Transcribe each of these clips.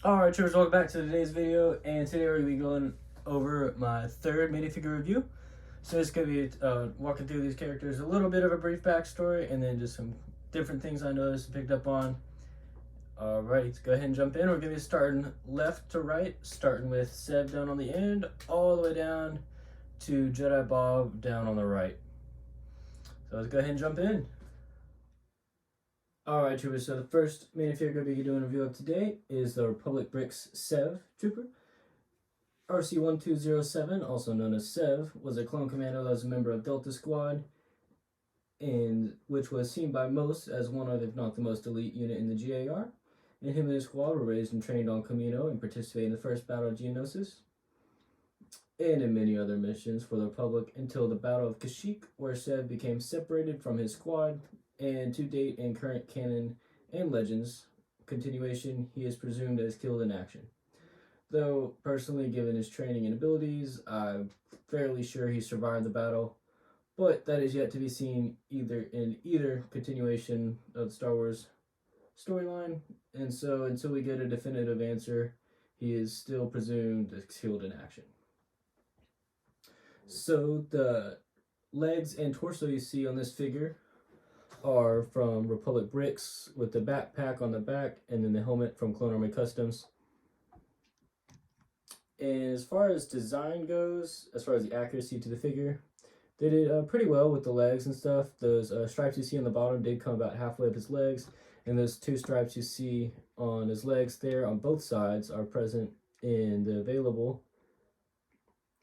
Alright, troopers, welcome back to today's video, and today we're going to be going over my third minifigure review. So it's going to be walking through these characters, a little bit of a brief backstory, and then just some different things I noticed and picked up on. Alright, let's go ahead and jump in. We're going to be starting left to right, starting with Sev down on the end, all the way down to Jedi Bob down on the right. So let's go ahead and jump in. Alright, troopers, so the first minifigure we'll be doing a review of today is the Republic Brix Sev Trooper. RC-1207, also known as Sev, was a clone commando that was a member of Delta Squad, and which was seen by most as one of, if not the most elite unit in the GAR. And him and his squad were raised and trained on Kamino and participated in the first Battle of Geonosis, and in many other missions for the Republic until the Battle of Kashyyyk, where Sev became separated from his squad. And to date, in current canon and Legends continuation, he is presumed as killed in action. Though, personally, given his training and abilities, I'm fairly sure he survived the battle, but that is yet to be seen in either continuation of the Star Wars storyline, and so until we get a definitive answer, he is still presumed as killed in action. So, the legs and torso you see on this figure are from Republic Brix with the backpack on the back, and then the helmet from Clone Army Customs. And as far as design goes, as far as the accuracy to the figure, they did pretty well with the legs and stuff. Those stripes you see on the bottom did come about halfway up his legs, and those two stripes you see on his legs there on both sides are present in the available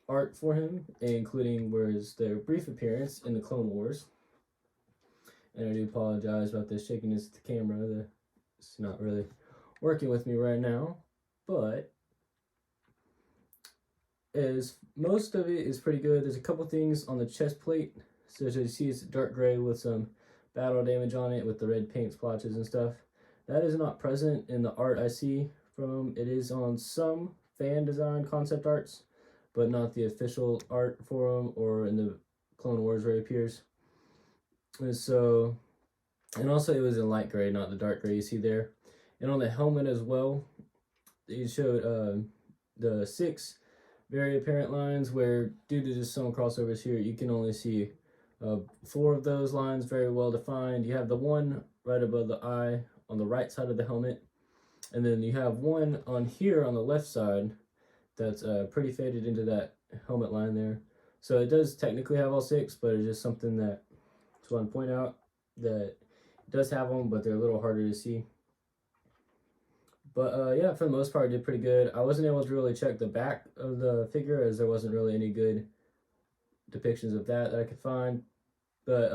art for him, including their brief appearance in the Clone Wars. And I do apologize about this shakiness at the camera. It's not really working with me right now. But as most of it is pretty good. There's a couple things on the chest plate. So as you see, it's dark gray with some battle damage on it with the red paint splotches and stuff. That is not present in the art I see from him. It is on some fan design concept arts, but not the official art for him or in the Clone Wars where he appears. And also it was in light gray, not the dark gray you see there. And on the helmet as well, they showed the 6 very apparent lines where, due to just some crossovers here, you can only see 4 of those lines very well defined. You have the one right above the eye on the right side of the helmet, and then you have one on here on the left side that's pretty faded into that helmet line there. So it does technically have all 6, but it's just something that I just want to point out that it does have them, but they're a little harder to see. But yeah, for the most part, it did pretty good. I wasn't able to really check the back of the figure as there wasn't really any good depictions of that I could find. But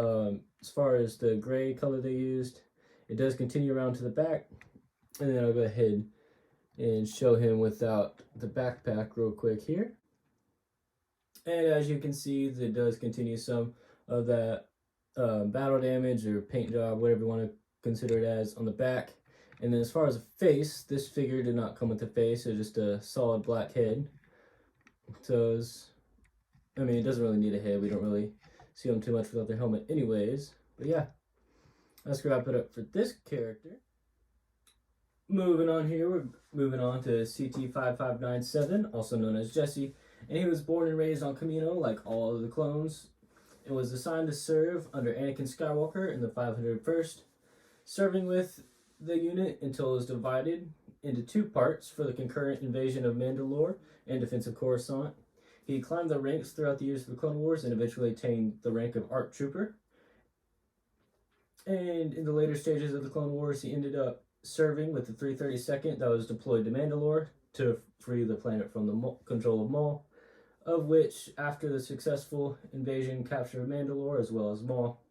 as far as the gray color they used, it does continue around to the back. And then I'll go ahead and show him without the backpack real quick here. And as you can see, it does continue some of that battle damage or paint job, whatever you want to consider it as, on the back. And then as far as a face, this figure did not come with a face. It's just a solid black head. So it doesn't really need a head. We don't really see them too much without their helmet anyways. But yeah, let's wrap it up for this character. Moving on here, we're moving on to CT-5597, also known as Jesse. And he was born and raised on Kamino like all of the clones. And was assigned to serve under Anakin Skywalker in the 501st, serving with the unit until it was divided into 2 parts for the concurrent invasion of Mandalore and defense of Coruscant. He climbed the ranks throughout the years of the Clone Wars and eventually attained the rank of ARC Trooper. And in the later stages of the Clone Wars, he ended up serving with the 332nd that was deployed to Mandalore to free the planet from the control of Maul, of which, after the successful invasion capture of Mandalore as well as Maul,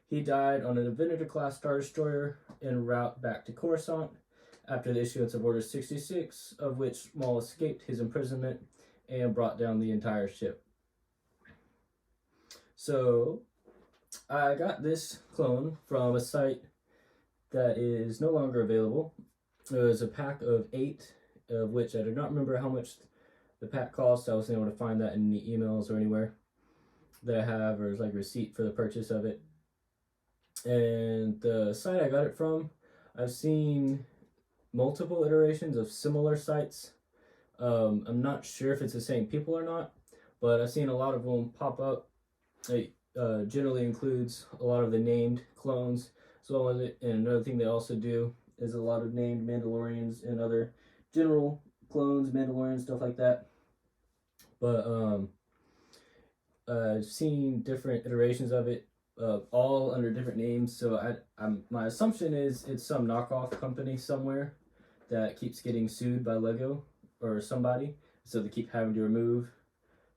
he died on an Venator-class Star Destroyer en route back to Coruscant after the issuance of Order 66, of which Maul escaped his imprisonment and brought down the entire ship. So, I got this clone from a site that is no longer available. It was a pack of 8, of which I do not remember how much the pack cost. I wasn't able to find that in the emails or anywhere that I have, or like receipt for the purchase of it. And the site I got it from, I've seen multiple iterations of similar sites. I'm not sure if it's the same people or not, but I've seen a lot of them pop up. It generally includes a lot of the named clones as well as it. And another thing they also do is a lot of named Mandalorians and other general clones, Mandalorians, stuff like that. But I've seen different iterations of it, all under different names. So my assumption is it's some knockoff company somewhere that keeps getting sued by Lego or somebody, so they keep having to remove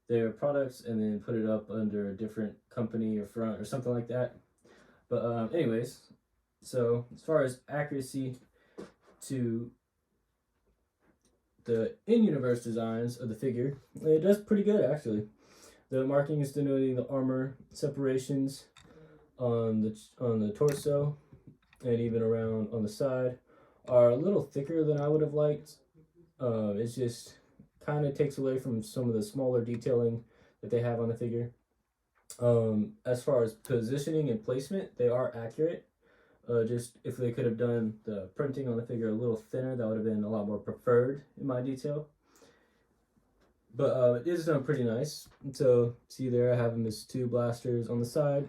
their products and then put it up under a different company or front or something like that. But anyways, so as far as accuracy to the in-universe designs of the figure, it does pretty good actually. The markings denoting the armor separations on the torso and even around on the side are a little thicker than I would have liked. It's just kind of takes away from some of the smaller detailing that they have on the figure. As far as positioning and placement, they are accurate. Just if they could have done the printing on the figure a little thinner, that would have been a lot more preferred in my detail. But it is done pretty nice. So see there, I have him as two blasters on the side.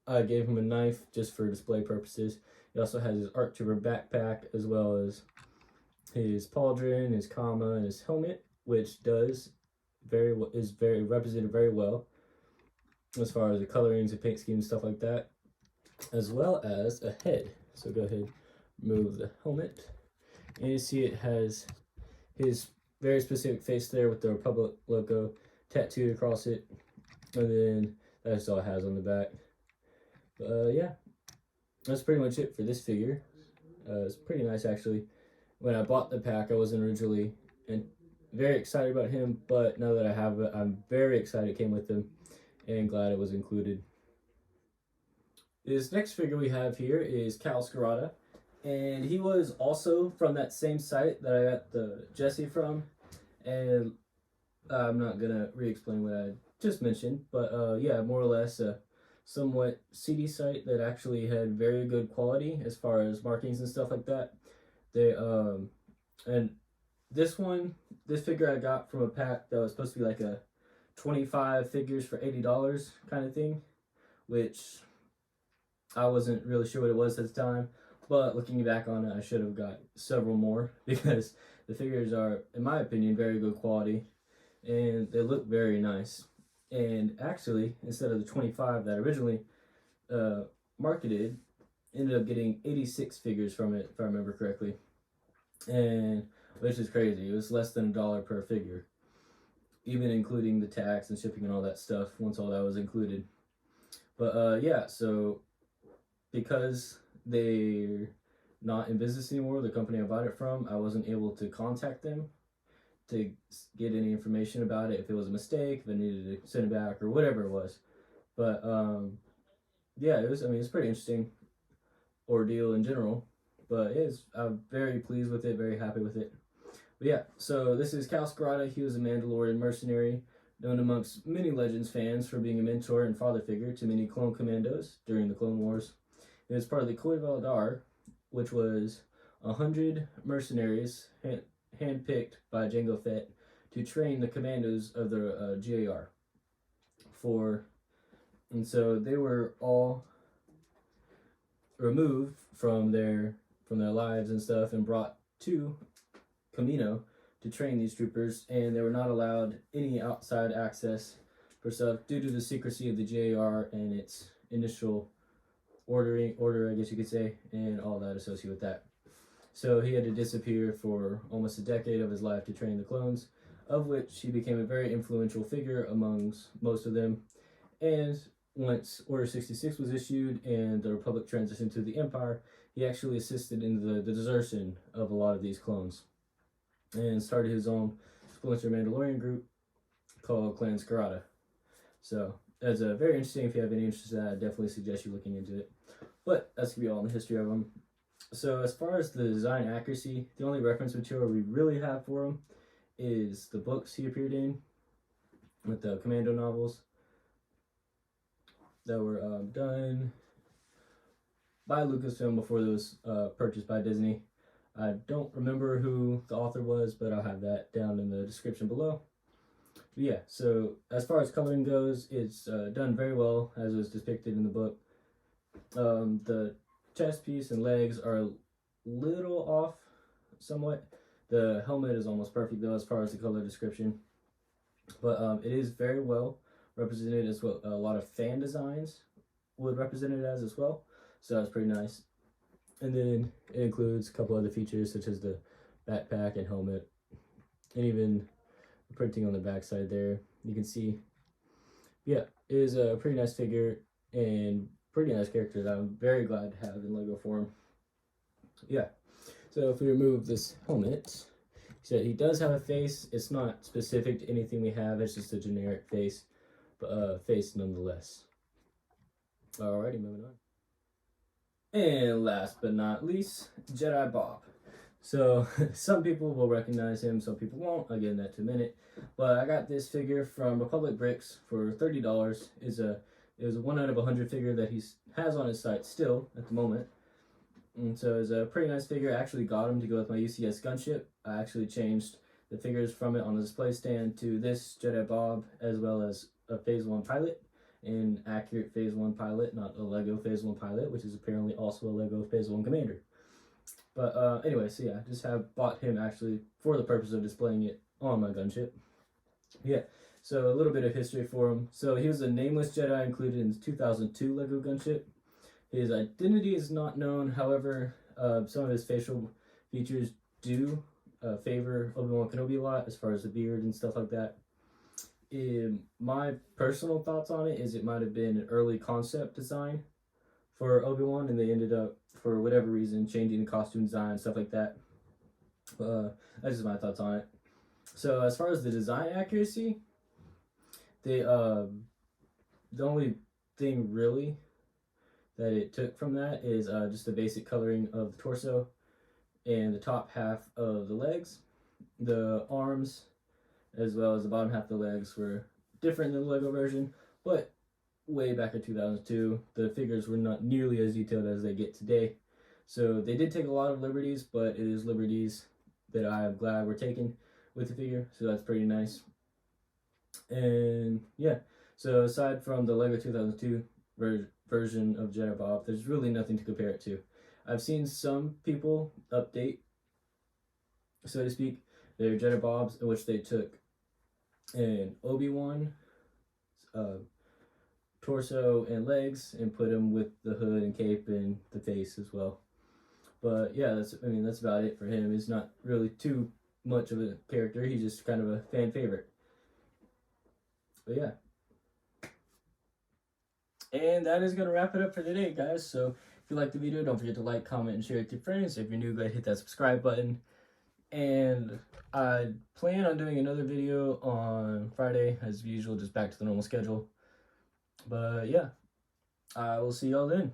I gave him a knife just for display purposes. He also has his ARC Trooper backpack as well as his pauldron, his comma, and his helmet, which is very represented very well as far as the colorings and paint scheme and stuff like that, as well as a head. So go ahead, remove the helmet, and you see it has his very specific face there with the Republic logo tattooed across it, and then that's all it has on the back. Yeah, that's pretty much it for this figure. It's pretty nice actually. When I bought the pack, I wasn't originally very excited about him, but now that I have it, I'm very excited it came with him and glad it was included. This next figure we have here is Khao Sarada, and he was also from that same site that I got the Jesse from, and I'm not gonna re-explain what I just mentioned, but yeah, more or less a somewhat seedy site that actually had very good quality as far as markings and stuff like that. They and this figure I got from a pack that was supposed to be like a 25 figures for $80 kind of thing, which I wasn't really sure what it was at the time, but looking back on it, I should have got several more because the figures are, in my opinion, very good quality and they look very nice. And actually, instead of the 25 that I originally marketed, ended up getting 86 figures from it, if I remember correctly, and which is crazy. It was less than $1 per figure, even including the tax and shipping and all that stuff once all that was included. But yeah, so because they're not in business anymore, the company I bought it from, I wasn't able to contact them to get any information about it, if it was a mistake, if I needed to send it back or whatever it was. But yeah, it's pretty interesting ordeal in general, but I'm very pleased with it, very happy with it. But yeah, so this is Khao Sarada. He was a Mandalorian mercenary known amongst many Legends fans for being a mentor and father figure to many clone commandos during the Clone Wars. He was part of the Khoi Valdar, which was 100 mercenaries handpicked by Jango Fett to train the commandos of the GAR. And so they were all removed from their lives and stuff and brought to Kamino to train these troopers, and they were not allowed any outside access for stuff due to the secrecy of the GAR and its initial order, I guess you could say, and all that associated with that. So he had to disappear for almost a decade of his life to train the clones, of which he became a very influential figure amongst most of them. And once Order 66 was issued and the Republic transitioned to the Empire, he actually assisted in the desertion of a lot of these clones and started his own splinter Mandalorian group called Clan Scarada. So that's very interesting. If you have any interest in that, I definitely suggest you looking into it. But that's going to be all in the history of them. So as far as the design accuracy, the only reference material we really have for him is the books he appeared in with the Commando novels that were done by Lucasfilm before those purchased by Disney. I don't remember who the author was, but I'll have that down in the description below. But yeah, so as far as coloring goes, it's done very well as was depicted in the book. The chest piece and legs are a little off somewhat. The helmet is almost perfect though as far as the color description. But it is very well represented as what a lot of fan designs would represent it as well. So that's pretty nice. And then it includes a couple other features such as the backpack and helmet, and even the printing on the backside there. You can see, yeah, it is a pretty nice figure and pretty nice character that I'm very glad to have in Lego form. Yeah, so if we remove this helmet, so he does have a face. It's not specific to anything we have. It's just a generic face, but face nonetheless. Alrighty, moving on. And last but not least, Jedi Bob. So some people will recognize him, some people won't. I'll get into that in a minute. But I got this figure from Republic Brix for $30. It was a 1 out of 100 figure that he has on his site still at the moment. And so it's a pretty nice figure. I actually got him to go with my UCS gunship. I actually changed the figures from it on the display stand to this Jedi Bob, as well as a Phase 1 pilot, an accurate Phase 1 pilot, not a Lego Phase 1 pilot, which is apparently also a Lego Phase 1 commander. But anyway, so yeah, just have bought him actually for the purpose of displaying it on my gunship. Yeah, so a little bit of history for him. So he was a nameless Jedi included in the 2002 Lego gunship. His identity is not known. However, some of his facial features do favor Obi-Wan Kenobi a lot as far as the beard and stuff like that. My personal thoughts on it is it might have been an early concept design for Obi-Wan, and they ended up, for whatever reason, changing the costume design and stuff like that. That's just my thoughts on it. So as far as the design accuracy, the only thing really that it took from that is just the basic coloring of the torso and the top half of the legs. The arms as well as the bottom half of the legs were different than the Lego version, but way back in 2002 the figures were not nearly as detailed as they get today. So they did take a lot of liberties, but it is liberties that I am glad were taken with the figure, so that's pretty nice. And yeah, so aside from the Lego 2002 version of Jedi Bob, there's really nothing to compare it to. I've seen some people update, so to speak, their Jedi Bobs, in which they took an Obi-Wan torso and legs and put him with the hood and cape and the face as well. But yeah, that's about it for him. He's not really too much of a character. He's just kind of a fan favorite. But yeah. And that is going to wrap it up for today, guys. So if you liked the video, don't forget to like, comment, and share it with your friends. If you're new, go ahead and hit that subscribe button. And I plan on doing another video on Friday, as usual, just back to the normal schedule. But yeah, I will see y'all then.